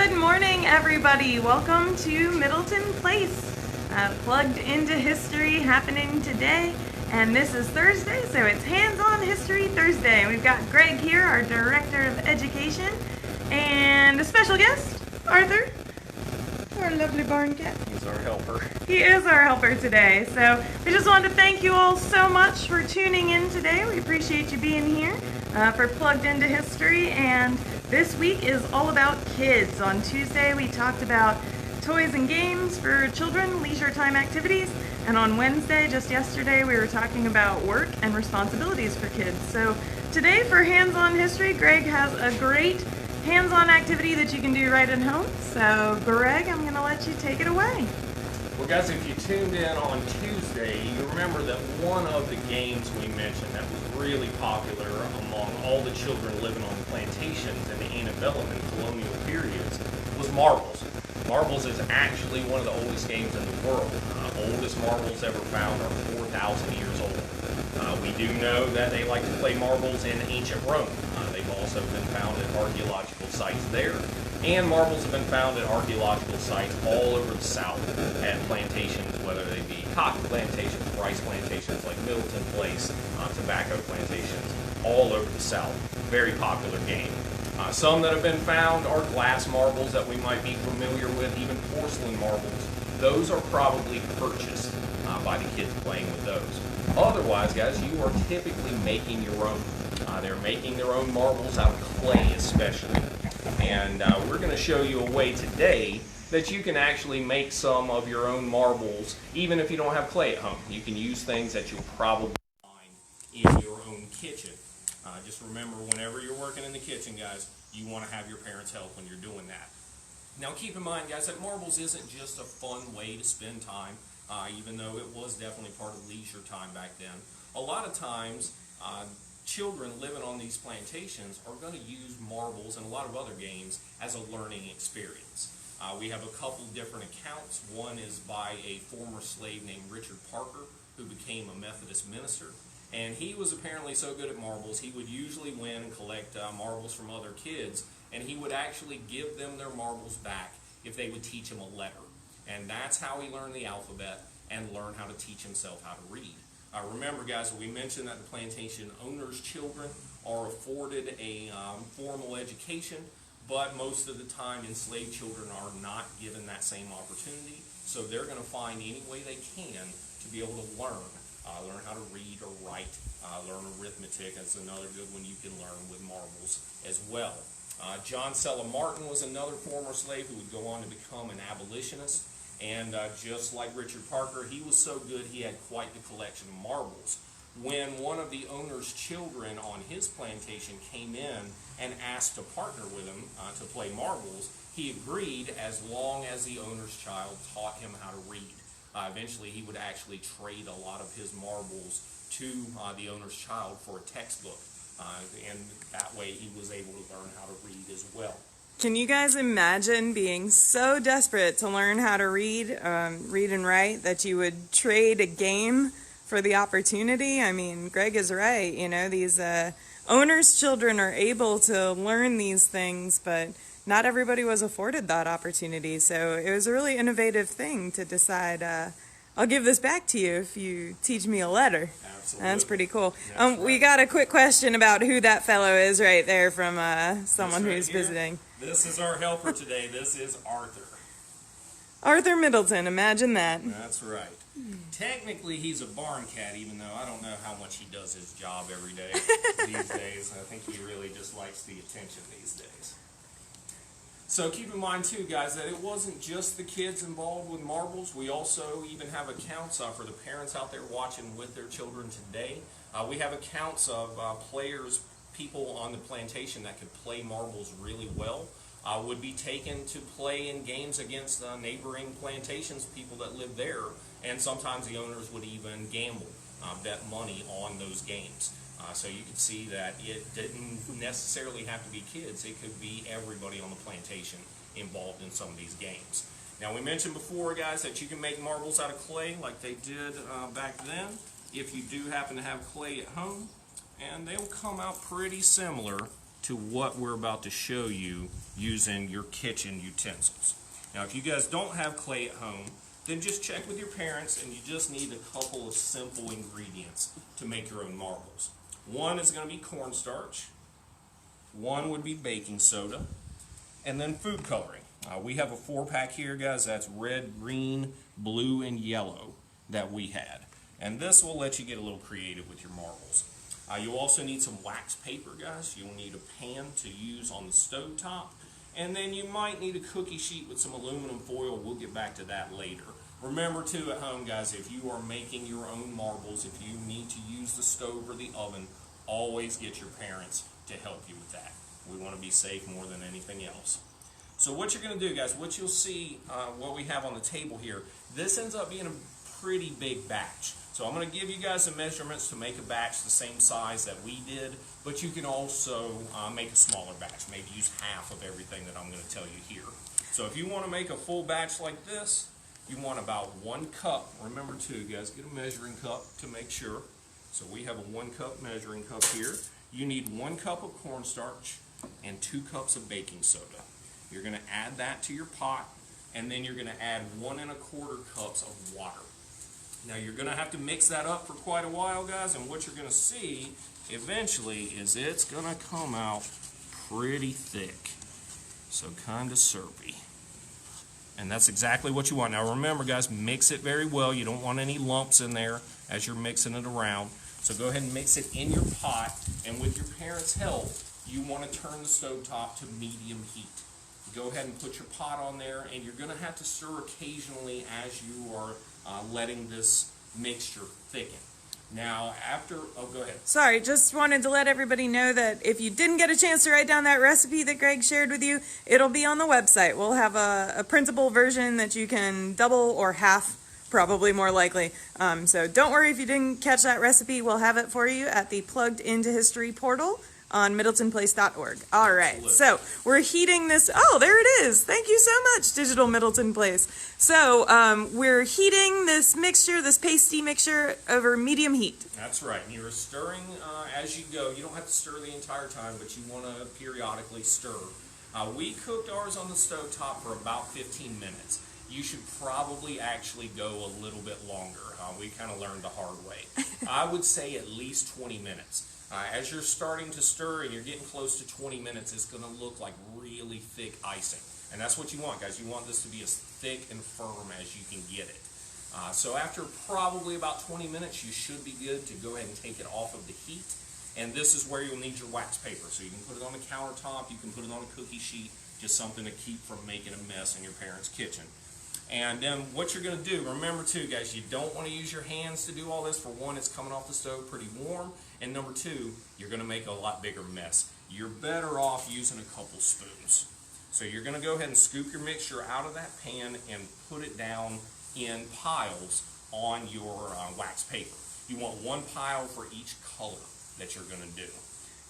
Good morning, everybody. Welcome to Middleton Place. Plugged into history happening today, and this is Thursday, so it's Hands-On History Thursday. We've got Greg here, our Director of Education, and a special guest, Arthur, our lovely barn cat. He's our helper. He is our helper today. So we just wanted to thank you all so much for tuning in today. We appreciate you being here for Plugged into History, and this week is all about kids. On Tuesday we talked about toys and games for children, leisure time activities, and on Wednesday, just yesterday, we were talking about work and responsibilities for kids. So today for Hands-On History, Greg has a great hands-on activity that you can do right at home. So Greg, I'm going to let you take it away. Well guys, if you tuned in on Tuesday, you remember that one of the games we mentioned that was really popular among all the children living on plantations in the antebellum and colonial periods was marbles. Marbles is actually one of the oldest games in the world. Oldest marbles ever found are 4,000 years old. We do know that they like to play marbles in ancient Rome. They've also been found at archaeological sites there. And marbles have been found at archaeological sites all over the South at plantations, whether they be cotton plantations, rice plantations like Middleton Place, tobacco plantations, all over the South. Very popular game. Some that have been found are glass marbles that we might be familiar with, even porcelain marbles. Those are probably purchased by the kids playing with those. Otherwise, guys, you are typically making your own. They're making their own marbles out of clay especially. And we're going to show you a way today that you can actually make some of your own marbles even if you don't have clay at home. You can use things that you'll probably find in your own kitchen. Just remember, whenever you're working in the kitchen, guys, you want to have your parents help when you're doing that. Now keep in mind, guys, that marbles isn't just a fun way to spend time, even though it was definitely part of leisure time back then. A lot of times, children living on these plantations are going to use marbles and a lot of other games as a learning experience. We have a couple different accounts. One is by a former slave named Richard Parker, who became a Methodist minister. And he was apparently so good at marbles, he would usually win and collect marbles from other kids, and he would actually give them their marbles back if they would teach him a letter. And that's how he learned the alphabet and learned how to teach himself how to read. Remember, guys, we mentioned that the plantation owners' children are afforded a formal education, but most of the time enslaved children are not given that same opportunity, so they're going to find any way they can to be able to learn how to read or write, learn arithmetic. That's another good one you can learn with marbles as well. John Sela Martin was another former slave who would go on to become an abolitionist. And just like Richard Parker, he was so good he had quite the collection of marbles. When one of the owner's children on his plantation came in and asked to partner with him to play marbles, he agreed as long as the owner's child taught him how to read. Eventually he would actually trade a lot of his marbles to the owner's child for a textbook. And that way he was able to learn how to read as well. Can you guys imagine being so desperate to learn how to read and write that you would trade a game for the opportunity? I mean, Greg is right. You know, these owners' children are able to learn these things, but not everybody was afforded that opportunity. So it was a really innovative thing to decide, I'll give this back to you if you teach me a letter. Absolutely. That's pretty cool. Right. We got a quick question about who that fellow is right there from someone right who's here. visiting. This is our helper today. This is Arthur. Arthur Middleton, imagine that. That's right. Technically, he's a barn cat, even though I don't know how much he does his job every day these days. I think he really just likes the attention these days. So keep in mind, too, guys, that it wasn't just the kids involved with marbles. We also even have accounts for the parents out there watching with their children today. We have accounts of players, people on the plantation that could play marbles really well, would be taken to play in games against neighboring plantations, people that lived there, and sometimes the owners would even gamble, bet money on those games. So you can see that it didn't necessarily have to be kids. It could be everybody on the plantation involved in some of these games. Now, we mentioned before, guys, that you can make marbles out of clay like they did back then, if you do happen to have clay at home. And they'll come out pretty similar to what we're about to show you using your kitchen utensils. Now, if you guys don't have clay at home, then just check with your parents, and you just need a couple of simple ingredients to make your own marbles. One is going to be cornstarch, one would be baking soda, and then food coloring. We have a 4-pack here, guys. That's red, green, blue, and yellow that we had. And this will let you get a little creative with your marbles. You'll also need some wax paper, guys. You'll need a pan to use on the stove top. And then you might need a cookie sheet with some aluminum foil. We'll get back to that later. Remember, too, at home, guys, if you are making your own marbles, if you need to use the stove or the oven, always get your parents to help you with that. We want to be safe more than anything else. So what you're going to do, guys, what you'll see, what we have on the table here, this ends up being a pretty big batch. So I'm going to give you guys the measurements to make a batch the same size that we did, but you can also make a smaller batch, maybe use half of everything that I'm going to tell you here. So if you want to make a full batch like this, you want about 1 cup. Remember too, guys, get a measuring cup to make sure. So we have a 1 cup measuring cup here. You need 1 cup of cornstarch and 2 cups of baking soda. You're going to add that to your pot, and then you're going to add 1 1/4 cups of water. Now you're going to have to mix that up for quite a while, guys, and what you're going to see eventually is it's going to come out pretty thick, so kind of syrupy. And that's exactly what you want. Now remember, guys, mix it very well. You don't want any lumps in there as you're mixing it around. So go ahead and mix it in your pot, and with your parents' help, you want to turn the stovetop to medium heat. Go ahead and put your pot on there, and you're going to have to stir occasionally as you are letting this mixture thicken. Now, go ahead. Sorry, just wanted to let everybody know that if you didn't get a chance to write down that recipe that Greg shared with you, it'll be on the website. We'll have a printable version that you can double or half, probably more likely. So don't worry if you didn't catch that recipe. We'll have it for you at the Plugged Into History portal on middletonplace.org. All right, so we're heating this. Oh, there it is. Thank you so much, Digital Middleton Place. So we're heating this mixture, this pasty mixture, over medium heat. That's right. And you're stirring as you go. You don't have to stir the entire time, but you want to periodically stir. We cooked ours on the stovetop for about 15 minutes. You should probably actually go a little bit longer. We kind of learned the hard way. I would say at least 20 minutes. As you're starting to stir and you're getting close to 20 minutes, it's going to look like really thick icing. And that's what you want, guys. You want this to be as thick and firm as you can get it. So after probably about 20 minutes, you should be good to go ahead and take it off of the heat. And this is where you'll need your wax paper. So you can put it on the countertop, you can put it on a cookie sheet, just something to keep from making a mess in your parents' kitchen. And then what you're going to do, remember too, guys, you don't want to use your hands to do all this. For one, it's coming off the stove pretty warm. And number two, you're going to make a lot bigger mess. You're better off using a couple spoons. So you're going to go ahead and scoop your mixture out of that pan and put it down in piles on your wax paper. You want 1 pile for each color that you're going to do.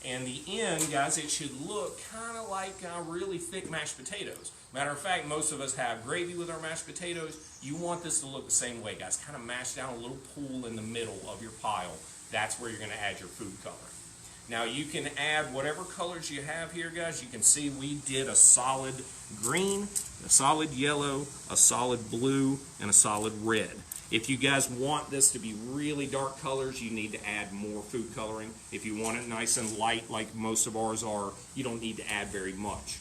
And the end, guys, it should look kind of like really thick mashed potatoes. Matter of fact, most of us have gravy with our mashed potatoes. You want this to look the same way, guys. Kind of mash down a little pool in the middle of your pile. That's where you're going to add your food coloring. Now, you can add whatever colors you have here, guys. You can see we did a solid green, a solid yellow, a solid blue, and a solid red. If you guys want this to be really dark colors, you need to add more food coloring. If you want it nice and light like most of ours are, you don't need to add very much.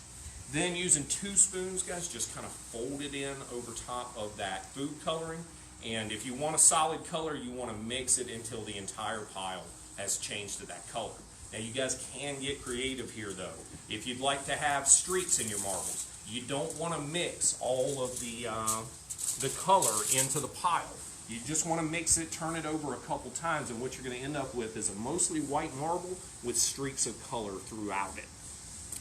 Then using 2 spoons, guys, just kind of fold it in over top of that food coloring. And if you want a solid color, you want to mix it until the entire pile has changed to that color. Now you guys can get creative here though. If you'd like to have streaks in your marbles, you don't want to mix all of the color into the pile. You just want to mix it, turn it over a couple times, and what you're going to end up with is a mostly white marble with streaks of color throughout it.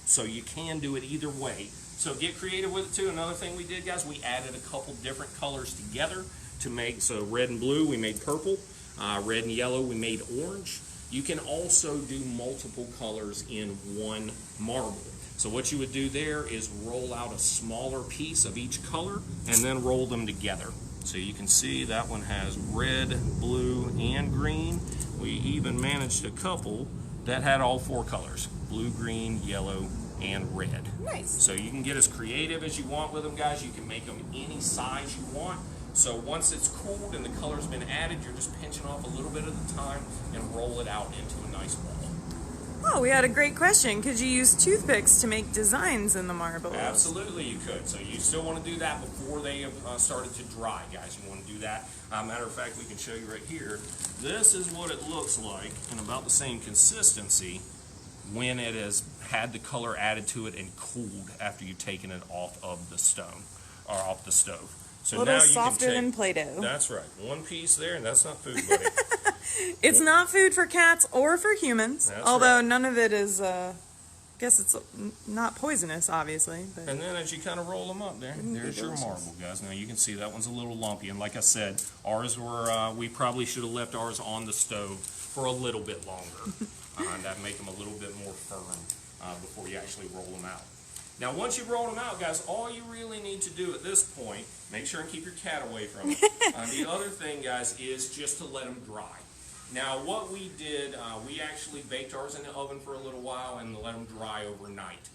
So you can do it either way. So get creative with it too. Another thing we did, guys, we added a couple different colors together to make, so red and blue we made purple, red and yellow we made orange. You can also do multiple colors in one marble. So what you would do there is roll out a smaller piece of each color and then roll them together. So you can see that one has red, blue, and green. We even managed a couple that had all 4 colors. blue, green, yellow, and red. Nice. So you can get as creative as you want with them, guys. You can make them any size you want. So once it's cooled and the color's been added, you're just pinching off a little bit at a time and roll it out into a nice ball. Oh, we had a great question. Could you use toothpicks to make designs in the marbles? Absolutely, you could. So you still want to do that before they have started to dry, guys. You want to do that. Matter of fact, we can show you right here. This is what it looks like in about the same consistency when it has had the color added to it and cooled after you've taken it off of the stone or off the stove. So a little now you softer can take, than Play-Doh. That's right. One piece there, and that's not food, buddy. It's not food for cats or for humans, That's although right. none of it is, I guess it's not poisonous, obviously. But And then as you kind of roll them up there, there's your marble, guys. Now you can see that one's a little lumpy, and like I said, ours were, we probably should have left ours on the stove for a little bit longer. That'd make them a little bit more firm before you actually roll them out. Now, once you roll them out, guys, all you really need to do at this point, make sure and keep your cat away from it. The other thing, guys, is just to let them dry. Now, what we did, we actually baked ours in the oven for a little while and let them dry overnight.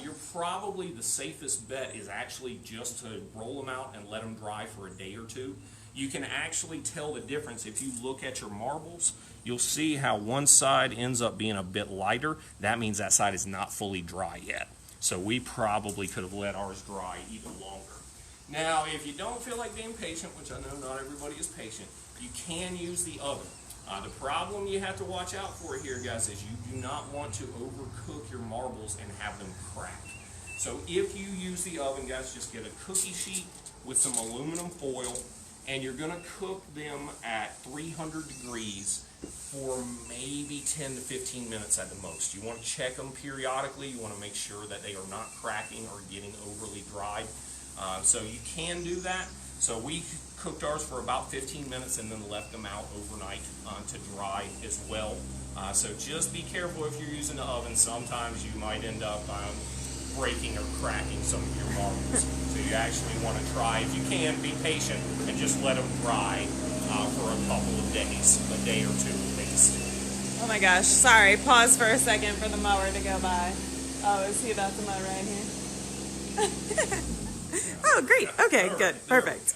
You're probably, the safest bet is actually just to roll them out and let them dry for a day or two. You can actually tell the difference if you look at your marbles. You'll see how one side ends up being a bit lighter. That means that side is not fully dry yet. So we probably could have let ours dry even longer. Now, if you don't feel like being patient, which I know not everybody is patient, you can use the oven. The problem you have to watch out for here, guys, is you do not want to overcook your marbles and have them crack. So if you use the oven, guys, just get a cookie sheet with some aluminum foil, and you're going to cook them at 300 degrees for maybe 10 to 15 minutes at the most. You want to check them periodically. You want to make sure that they are not cracking or getting overly dried. So you can do that. So we cooked ours for about 15 minutes and then left them out overnight to dry as well. So just be careful if you're using the oven. Sometimes you might end up breaking or cracking some of your marbles. So you actually want to try, if you can, be patient and just let them dry for a couple of days, a day or two at least. oh my gosh, sorry, pause for a second for the mower to go by. Oh, is he about to mow right here? Oh, great. Okay, All good. right, Perfect.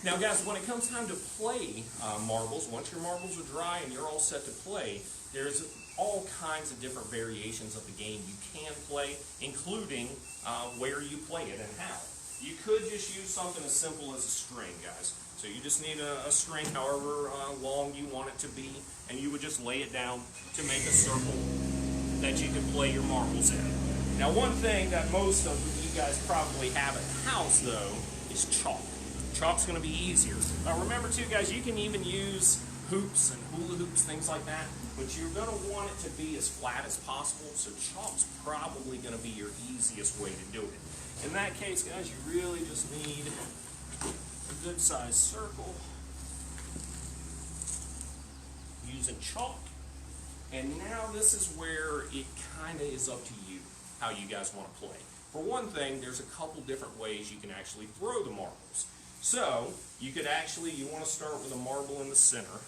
Now, guys, when it comes time to play marbles, once your marbles are dry and you're all set to play, there's all kinds of different variations of the game you can play, including where you play it and how. You could just use something as simple as a string, guys. So you just need a string, however long you want it to be, and you would just lay it down to make a circle that you can play your marbles in. Now, one thing that most of you guys probably have at the house, though, is chalk. Chalk's going to be easier. Now, remember, too, guys, you can even use hoops and hula hoops, things like that, but you're going to want it to be as flat as possible, so chalk's probably going to be your easiest way to do it. In that case, guys, you really just need a good-sized circle using chalk. And now this is where it kind of is up to you how you guys want to play. For one thing, there's a couple different ways you can actually throw the marbles. So, you could actually, you want to start with a marble in the center,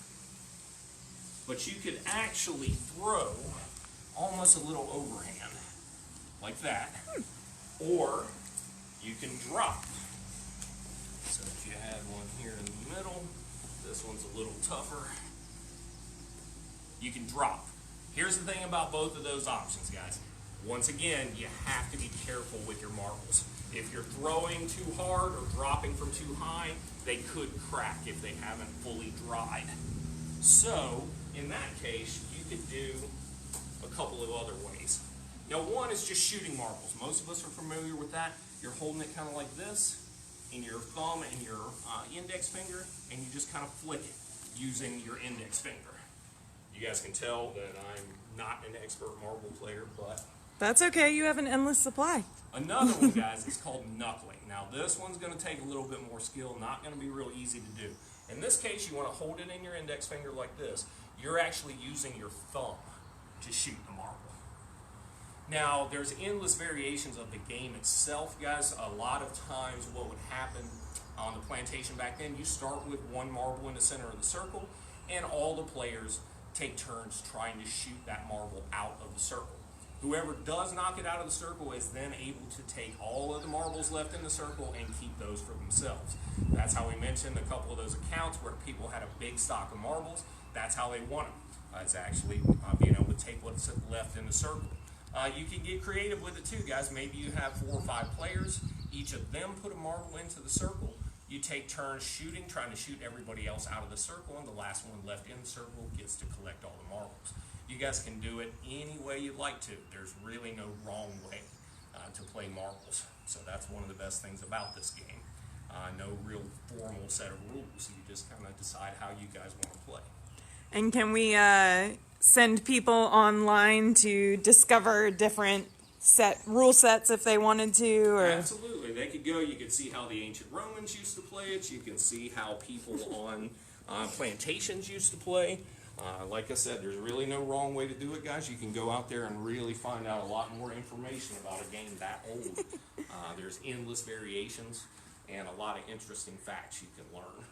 but you could actually throw almost a little overhand, like that. Or, you can drop. So if you had one here in the middle, this one's a little tougher. You can drop. Here's the thing about both of those options, guys. Once again, you have to be careful with your marbles. If you're throwing too hard or dropping from too high, they could crack if they haven't fully dried. So, in that case, you could do a couple of other ways. Now, one is just shooting marbles. Most of us are familiar with that. You're holding it kind of like this in your thumb and your index finger, and you just kind of flick it using your index finger. You guys can tell that I'm not an expert marble player, but That's okay. You have an endless supply. another one, guys, is called knuckling. Now, this one's going to take a little bit more skill, not going to be real easy to do. In this case, you want to hold it in your index finger like this. You're actually using your thumb to shoot the marble. Now, there's endless variations of the game itself, guys. A lot of times what would happen on the plantation back then, you start with one marble in the center of the circle, and all the players take turns trying to shoot that marble out of the circle. Whoever does knock it out of the circle is then able to take all of the marbles left in the circle and keep those for themselves. That's how we mentioned a couple of those accounts where people had a big stock of marbles. That's how they won them. It's actually being able to take what's left in the circle. You can get creative with it too, guys. Maybe you have 4 or 5 players. Each of them put a marble into the circle. You take turns shooting, trying to shoot everybody else out of the circle, and the last one left in the circle gets to collect all the marbles. You guys can do it any way you'd like to. There's really no wrong way to play marbles. So that's one of the best things about this game. No real formal set of rules. You just kind of decide how you guys want to play. And can we send people online to discover different rule sets if they wanted to? Or? Absolutely. They could go. You could see how the ancient Romans used to play it. You can see how people on plantations used to play. Like I said, there's really no wrong way to do it, guys. You can go out there and really find out a lot more information about a game that old. There's endless variations and a lot of interesting facts you can learn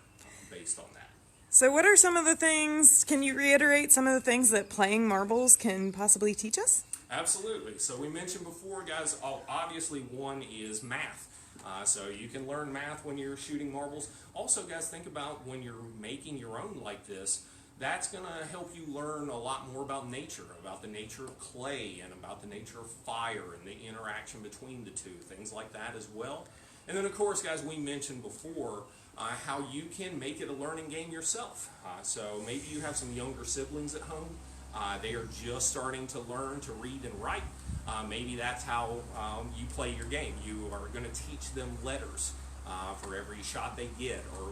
based on that. So what are some of the things, can you reiterate some of the things that playing marbles can possibly teach us? Absolutely. So we mentioned before, guys, obviously one is math. So you can learn math when you're shooting marbles. Also, guys, think about when you're making your own like this, that's going to help you learn a lot more about nature, about the nature of clay and about the nature of fire and the interaction between the two, things like that as well. And then, of course, guys, we mentioned before how you can make it a learning game yourself. So maybe you have some younger siblings at home. They are just starting to learn to read and write. Maybe that's how you play your game. You are going to teach them letters for every shot they get or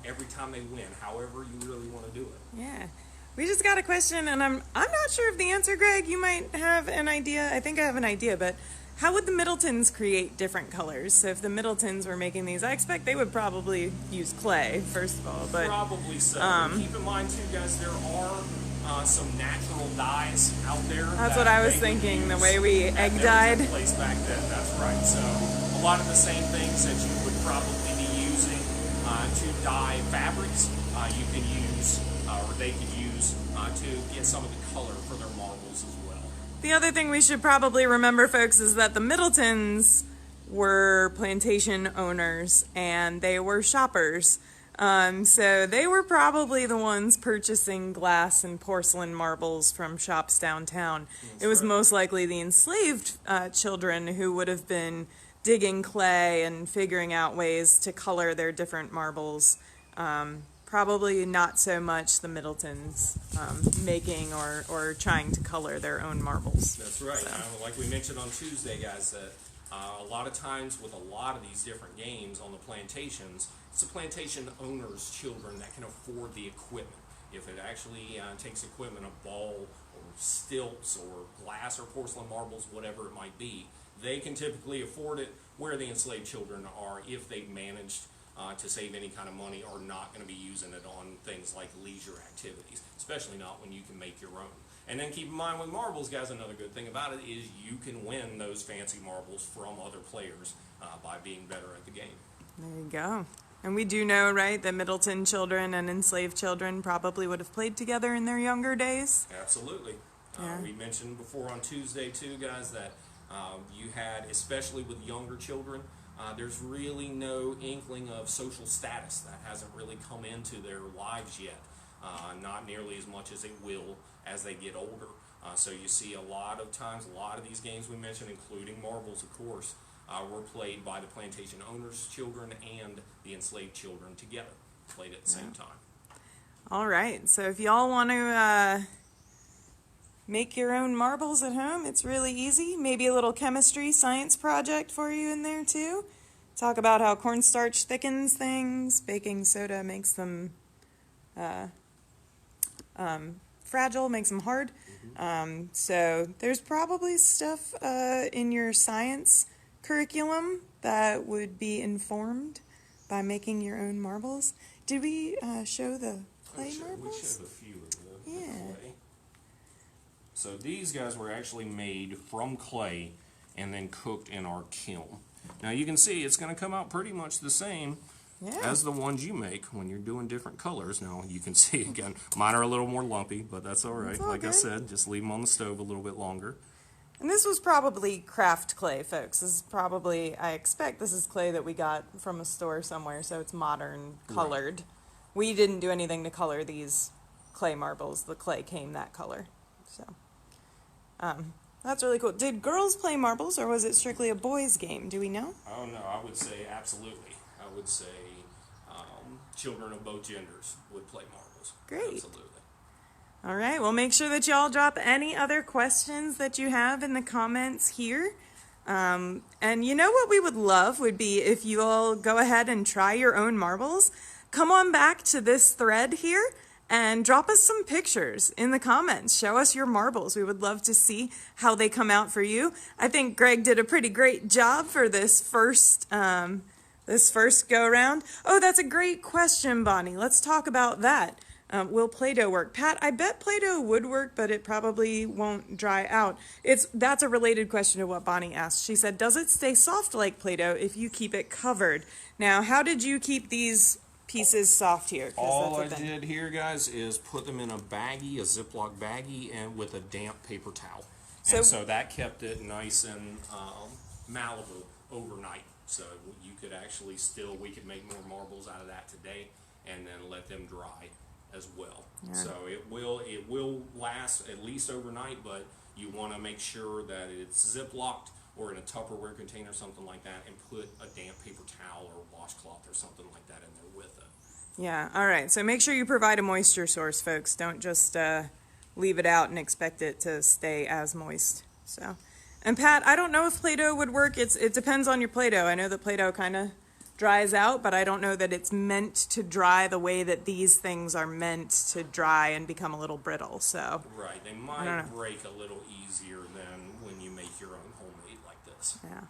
every time they win, however you really want to do it. Yeah. We just got a question, and I'm not sure of the answer, Greg. You might have an idea. I think I have an idea, but how would the Middletons create different colors? So if the Middletons were making these, I expect they would probably use clay, first of all. But probably so. Keep in mind, too, guys, there are some natural dyes out there. That's what I was thinking, the way we egg dyed. Place back then, that's right. So a lot of the same things that you would probably be using to dye fabrics, you can use, or they could use to get some of the color for their marbles as well. The other thing we should probably remember, folks, is that the Middletons were plantation owners and they were shoppers. So they were probably the ones purchasing glass and porcelain marbles from shops downtown. It was most likely the enslaved children who would have been digging clay and figuring out ways to color their different marbles. Probably not so much the Middletons making or trying to color their own marbles. That's right. So. Like we mentioned on Tuesday, guys, that a lot of times with a lot of these different games on the plantations, it's the plantation owners' children that can afford the equipment. If it actually takes equipment, a ball or stilts or glass or porcelain marbles, whatever it might be, they can typically afford it, where the enslaved children are, if they've managed to save any kind of money, are not going to be using it on things like leisure activities, especially not when you can make your own. And then keep in mind with marbles, guys, another good thing about it is you can win those fancy marbles from other players by being better at the game. There you go. And we do know, right, that Middleton children and enslaved children probably would have played together in their younger days. Absolutely. Yeah. We mentioned before on Tuesday, too, guys, that you had, especially with younger children, there's really no inkling of social status. That hasn't really come into their lives yet. Not nearly as much as it will as they get older. So you see a lot of times, a lot of these games we mentioned, including marbles, of course, were played by the plantation owners' children and the enslaved children together, played at the same time. All right. So if y'all want to make your own marbles at home, it's really easy. Maybe a little chemistry, science project for you in there too. Talk about how cornstarch thickens things, baking soda makes them fragile, makes them hard. So there's probably stuff in your science curriculum that would be informed by making your own marbles. Did we show the clay marbles? We showed a few of the Yeah. clay. So these guys were actually made from clay and then cooked in our kiln. Now you can see it's going to come out pretty much the same as the ones you make when you're doing different colors. Now you can see again, mine are a little more lumpy, but that's all right. It's all like good. I said, just leave them on the stove a little bit longer. And this was probably craft clay, folks. This is probably, I expect this is clay that we got from a store somewhere, so it's modern, colored. Right. We didn't do anything to color these clay marbles. The clay came that color. So, that's really cool. Did girls play marbles, or was it strictly a boys' game? Do we know? Oh, no, I would say absolutely. I would say children of both genders would play marbles. Great. Absolutely. All right, well, make sure that y'all drop any other questions that you have in the comments here. And you know what we would love would be if you all go ahead and try your own marbles. Come on back to this thread here and drop us some pictures in the comments. Show us your marbles. We would love to see how they come out for you. I think Greg did a pretty great job for this first go-around. Oh, that's a great question, Bonnie. Let's talk about that. Will Play-Doh work? Pat, I bet Play-Doh would work, but it probably won't dry out. That's a related question to what Bonnie asked. She said, does it stay soft like Play-Doh if you keep it covered? Now, how did you keep these pieces soft here? All I did here, guys, is put them in a baggie, a Ziploc baggie, and with a damp paper towel. So that kept it nice and malleable overnight. So you could actually we could make more marbles out of that today and then let them dry as well. Yeah. So it will last at least overnight, but you want to make sure that it's ziplocked or in a Tupperware container, something like that, and put a damp paper towel or washcloth or something like that in there with it. Yeah, all right. So make sure you provide a moisture source, folks. Don't just leave it out and expect it to stay as moist. So, and Pat, I don't know if Play-Doh would work. It depends on your Play-Doh. I know that Play-Doh kind of dries out, but I don't know that it's meant to dry the way that these things are meant to dry and become a little brittle. So right, they might break a little easier than when you make your own homemade like this. Yeah.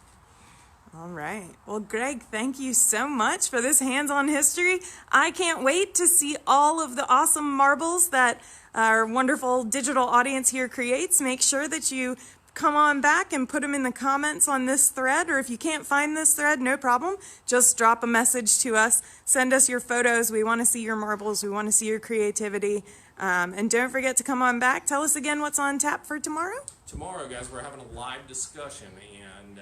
All right. Well, Greg, thank you so much for this hands-on history. I can't wait to see all of the awesome marbles that our wonderful digital audience here creates. Make sure that you come on back and put them in the comments on this thread, or if you can't find this thread, no problem. Just drop a message to us. Send us your photos. We want to see your marbles. We want to see your creativity. And don't forget to come on back. Tell us again what's on tap for tomorrow. Tomorrow, guys, we're having a live discussion, and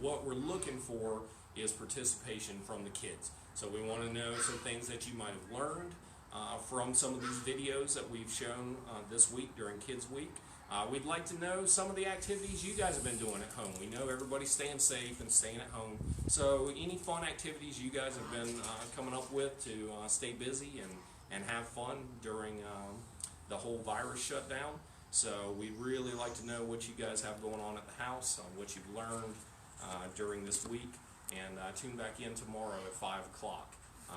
what we're looking for is participation from the kids. So we want to know some things that you might have learned from some of these videos that we've shown this week during Kids Week. We'd like to know some of the activities you guys have been doing at home. We know everybody's staying safe and staying at home. So any fun activities you guys have been coming up with to stay busy and have fun during the whole virus shutdown. So we'd really like to know what you guys have going on at the house, what you've learned during this week. And tune back in tomorrow at 5 o'clock.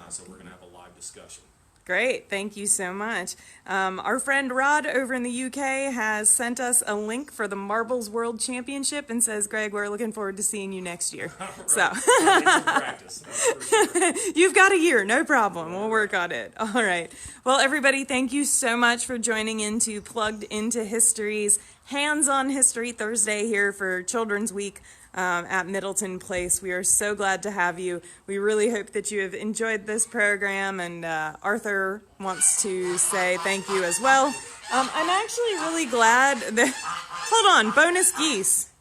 So we're going to have a live discussion. Great. Thank you so much. Our friend Rod over in the UK has sent us a link for the Marbles World Championship and says, Greg, we're looking forward to seeing you next year. Right. So practice. That's for sure. You've got a year. No problem. We'll work on it. All right. Well, everybody, thank you so much for joining into Plugged Into History's Hands-on History Thursday here for Children's Week. At Middleton Place. We are so glad to have you. We really hope that you have enjoyed this program, and Arthur wants to say thank you as well. I'm actually really glad that... Hold on, bonus geese.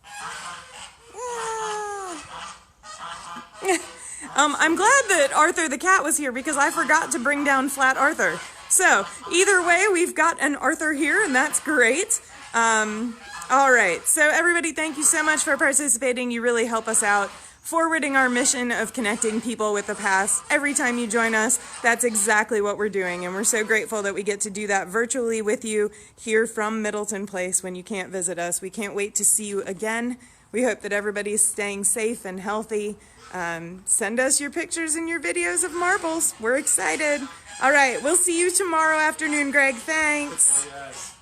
I'm glad that Arthur the cat was here because I forgot to bring down Flat Arthur. So, either way, we've got an Arthur here, and that's great. All right, so everybody, thank you so much for participating. You really help us out, forwarding our mission of connecting people with the past. Every time you join us, that's exactly what we're doing, and we're so grateful that we get to do that virtually with you here from Middleton Place when you can't visit us. We can't wait to see you again. We hope that everybody's staying safe and healthy. Send us your pictures and your videos of marbles. We're excited. All right, we'll see you tomorrow afternoon, Greg. Thanks. Hey guys.